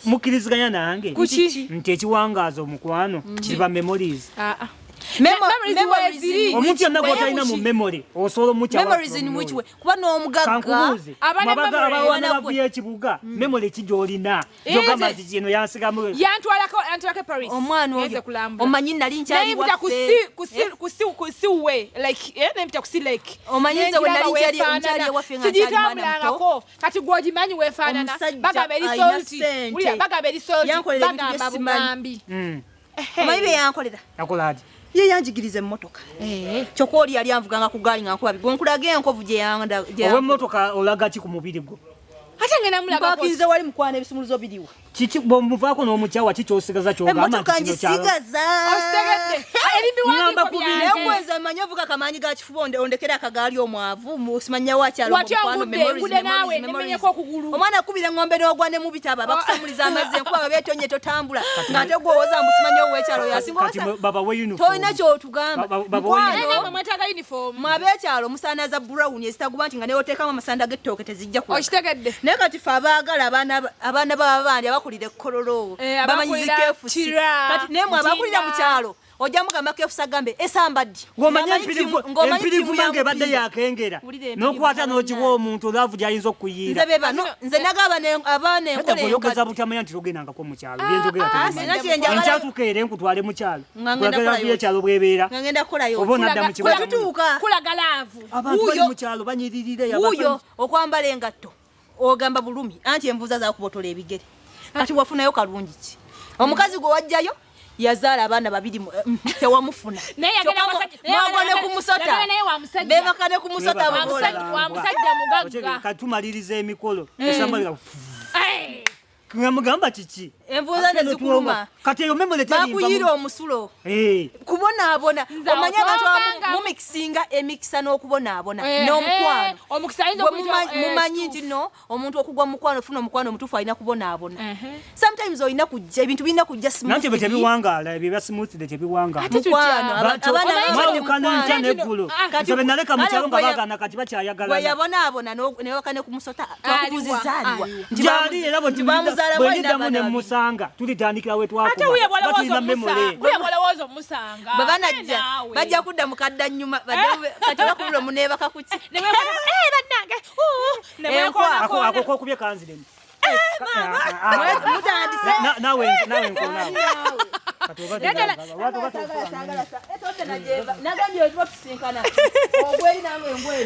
mukiriziganya nange nti ekiwangaaza omukwano kiba memories. Memories omuntu yenna gw'otalina mu memory osobola omukyawa. Memories ni mukiwe kuba n'omugagga abaana bavuye ekibuga memory kijolina jogamba nti kino yansigamu yantwalako Paris omwana oyo omanyi nali nkyali waffe kusiwe like nempita kusi like omanyi nze we nali nkyali waffe nga nkyali mwana muto kati gwogimanyi wefaanana bagamba erisolti bagamba erisolti bagamba bugambi omanyi bye yankolera yakoladi ye yanjigiriza emmotoka kyokoli yali anvuganga ku gaali nga nkuba bigonkulaga enkovu gye yanda ow'emmotoka olaga ki ku mubiri gwo ate ngena mulaga bakiriza wali mukwana ebisumuluzo biriwa kiki bomuvaako n'omukyawa kikyosigaza kyogamba nti kino kyalo ositegedde ngamba kubiri nekweza manyi ovuga kamanyi ga kifuba ondekera akagaali omwavu musimanya wakyalo omwana kubira ng'ombe n'ogwa ne mu bitaba bakusamuliza amazzi enkuba beetonye totambula ng'ate gwowoza musimanya owekyalo yasinga tolina kyotugamba mwabeekyalo musaanaza brown ezitaguba nti nga newoteekamu amasanda g'ettooke tezijja okitegedde naye kati fe abaagala abaana b'abandi abakulira ekkololo bamanyi zikefusi kati naye mwe abakulira mu kyalo ojja mugamba kefusi agambe esambaddi ng'omanyi empirivu yange ebadde yakengera n'okwata n'okiwa omuntu olwavu gy'ayinza okuyiira nze naga abaana enkolayogeza butamanya nti togendangako mu kyalo byenjogerankyatuuka era enkutwale mu kyalo kulagalavu y'ekyalo bwebeera ngenda kukolayo oba onadda mu kibuga kulaga laavu abantu bali mu kyalo banyiririre wuuyo okwambala engatto ogamba bulumi anti envuza zakubotola ebigere kati wafunayo kalungi ki omukazi gwe wajjayo yazaala abaana babiri tewamufuna mwagone ku musota bebakane ku musota wa musajja mugagga katumaliriza emikolo esambalira ngamugamba kiki envuza nezikuluma kati eyo memory terimba bakuyira omusulo kubonaabona omanya abantu mumixinga emikisa n'okubonaabona n'omukwano mumanyi nti no omuntu okugwa mukwano ofuna omukwano omutuufu alina kubonaabona sometimes olina kujja ebintu birina kujja nanti bwe tebiwangaala ebyo bya smooth tebiwangaala mukwano ntya neggulo nze naleka mu kyalo nga baagaana kati bakyayagalana yabonaabona newakane ku musota twakubuzizaalibwa gyali era bweniddamu nemusanga tulitandikira we twakobatulina memole babanajja bajja kudda mukadda nyuma kati bakulula muneebaka kuki ako kokubye kanziremu nawe nagambye wetuba tusinkana ogweri nange engweri